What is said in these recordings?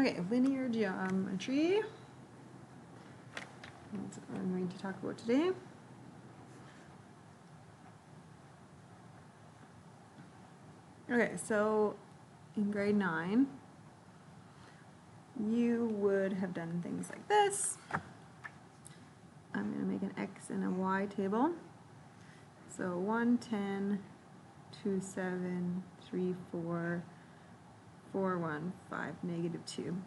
Okay, linear geometry. That's what I'm going to talk about today. Okay, so in grade 9, you would have done things like this. I'm going to make an X and a Y table. So 1, 10, 2, 7, 3, 4, 4, 1, 5, -2.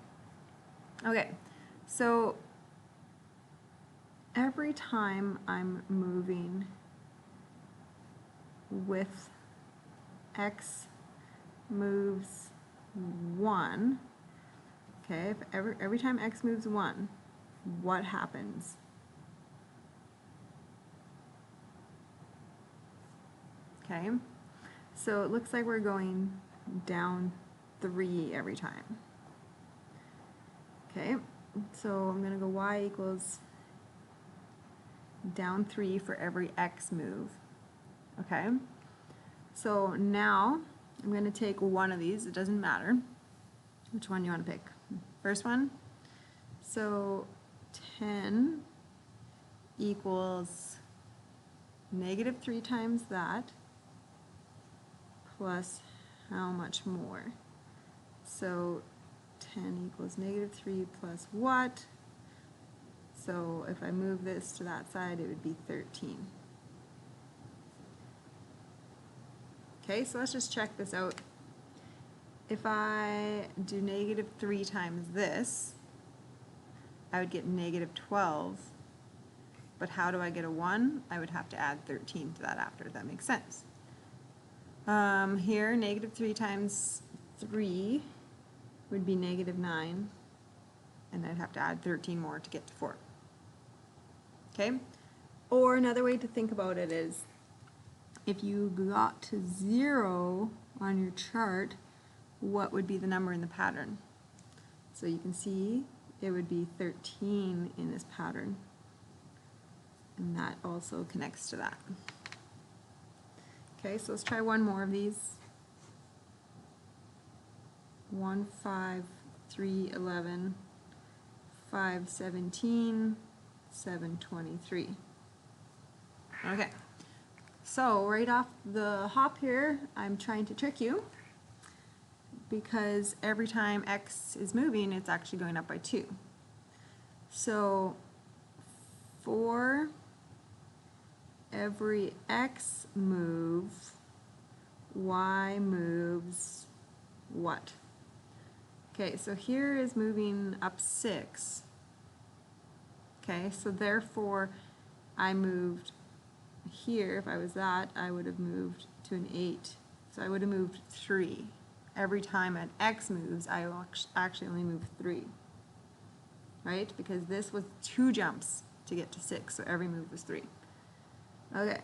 Okay, so every time I'm moving with X moves 1, okay, if every time X moves 1, what happens? Okay, so it looks like we're going down 3 every time. Okay, so I'm going to go Y equals down 3 for every X move. Okay, so now I'm going to take one of these, it doesn't matter which one you want to pick. First one, so 10 equals -3 times that plus how much more? So 10 equals -3 plus what? So if I move this to that side, it would be 13. Okay, so let's just check this out. If I do -3 times this, I would get -12. But how do I get a 1? I would have to add 13 to that after. That makes sense. Here, -3 times 3 would be -9. And I'd have to add 13 more to get to 4. Okay? Or another way to think about it is, if you got to 0 on your chart, what would be the number in the pattern? So you can see it would be 13 in this pattern. And that also connects to that. Okay, so let's try one more of these. 1, 5, 3, 11, 5, 17, 7, 23. Okay, so right off the hop here, I'm trying to trick you because every time X is moving, it's actually going up by 2. So for every X move, Y moves what? Okay, so here is moving up 6. Okay, so therefore I moved here. If I was that, I would have moved to an 8. So I would have moved 3. Every time an X moves, I actually only move 3. Right? Because this was 2 jumps to get to 6, so every move was 3. Okay,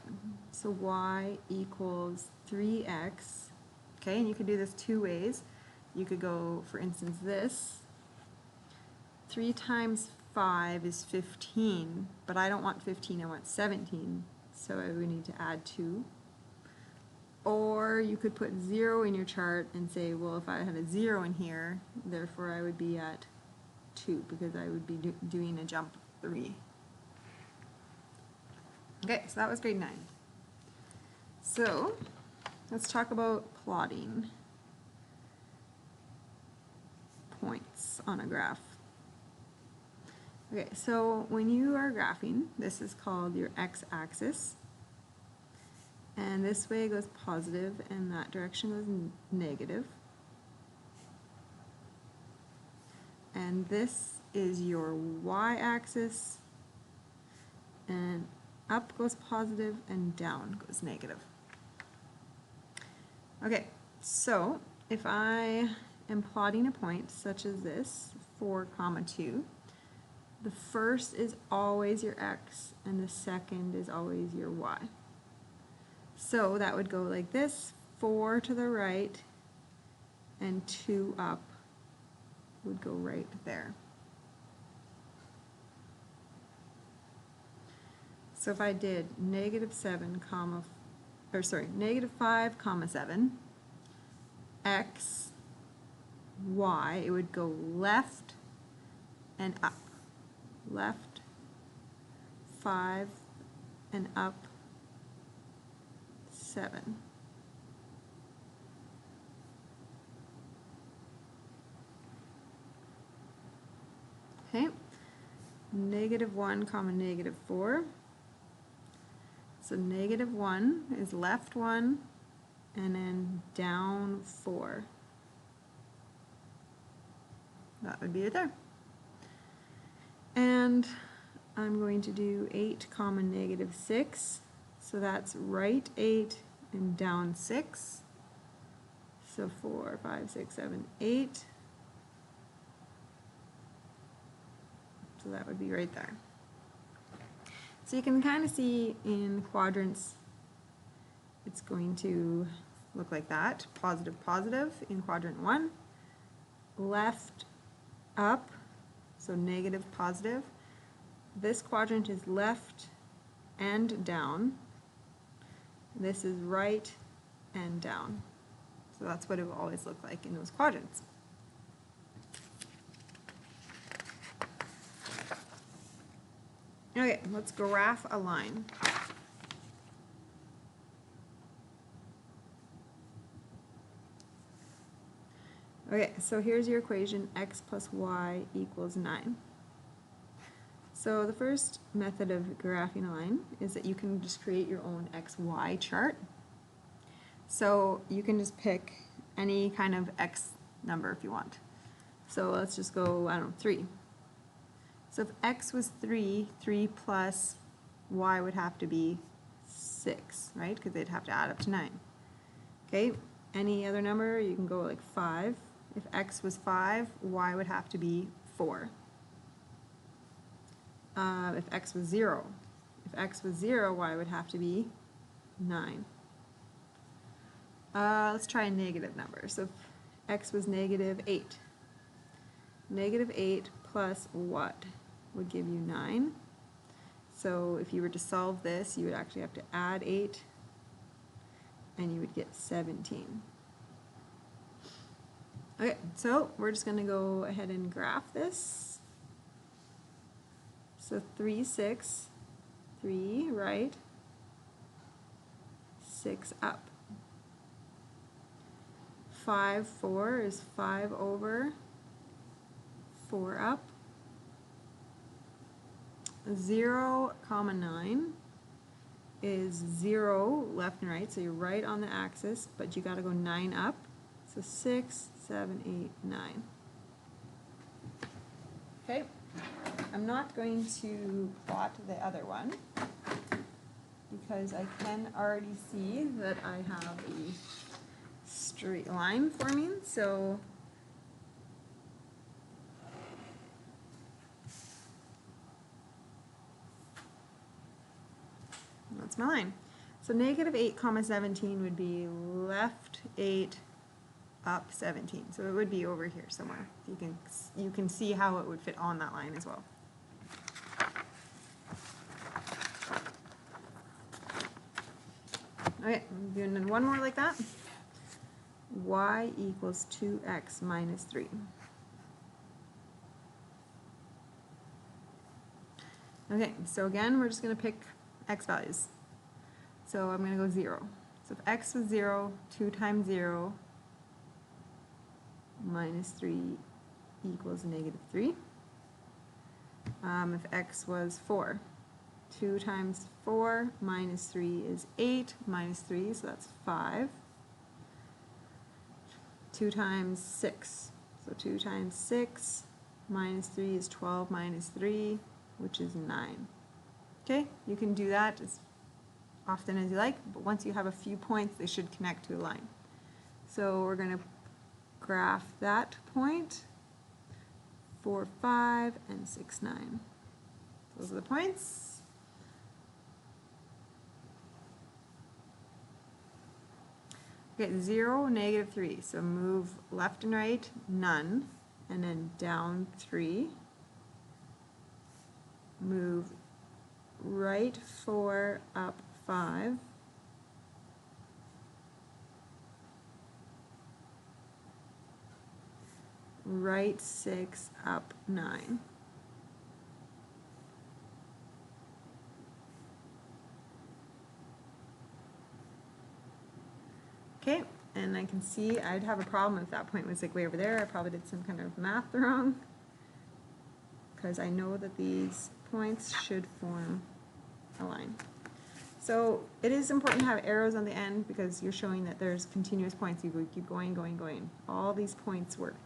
so Y equals 3X. Okay, and you could do this 2 ways. You could go, for instance, this. 3 times 5 is 15, but I don't want 15, I want 17, so I would need to add 2. Or you could put 0 in your chart and say, well, if I had a 0 in here, therefore I would be at 2, because I would be doing a jump 3. Okay, so that was grade 9. So let's talk about plotting points on a graph. Okay, so when you are graphing, this is called your x-axis. And this way goes positive and that direction goes negative. And this is your y-axis, and up goes positive and down goes negative. Okay, so if I am plotting a point such as this, 4, 2, the first is always your x and the second is always your y. So that would go like this, 4 to the right and 2 up would go right there. So if I did -7, -5, 7, x y, it would go left and up. Left 5 and up 7. Okay, -1 comma -4. So -1 is left 1 and then down 4. That would be it there. And I'm going to do 8 comma -6. So that's right 8 and down 6. So 4, 5, 6, 7, 8. So that would be right there. So you can kind of see in quadrants, it's going to look like that. Positive, positive in quadrant 1. Left, up, so negative, positive. This quadrant is left and down. This is right and down. So that's what it will always look like in those quadrants. Okay, let's graph a line. Okay, so here's your equation, x plus y equals 9. So the first method of graphing a line is that you can just create your own xy chart. So you can just pick any kind of x number if you want. So let's just go, I don't know, 3. So if x was 3, 3 plus y would have to be 6, right? Because they'd have to add up to 9. Okay, any other number, you can go like 5. If x was 5, y would have to be 4. If x was 0. If x was 0, y would have to be 9. Let's try a negative number. So if x was -8. -8 plus what would give you 9? So if you were to solve this, you would actually have to add 8, and you would get 17. Okay, so we're just going to go ahead and graph this. So 3, 6, 3 right, 6 up. 5, 4 is 5 over, 4 up. 0, comma 9 is 0 left and right, so you're right on the axis, but you got to go 9 up. So 6, 7, 8, 9. Okay, I'm not going to plot the other one because I can already see that I have a straight line forming, so that's my line. So -8 comma 17 would be left 8 up 17. So it would be over here somewhere. You can see how it would fit on that line as well. Okay, I'm doing one more like that. Y equals 2x minus 3. Okay, so again, we're just going to pick x values. So I'm going to go 0. So if x was 0, 2 times 0 minus 3 equals -3. If x was 4, 2 times 4 minus 3 is 8, minus 3, so that's 5. 2 times 6, so 2 times 6 minus 3 is 12 minus 3, which is 9. Okay, you can do that as often as you like, but once you have a few points, they should connect to a line. So we're going to graph that point, 4, 5, and 6, 9. Those are the points. Okay, 0, -3, so move left and right, none, and then down 3. Move right 4, up 5. right 6, up 9. Okay, and I can see I'd have a problem if that point was like way over there. I probably did some kind of math wrong, because I know that these points should form a line. So it is important to have arrows on the end because you're showing that there's continuous points. You keep going, going, going. All these points work.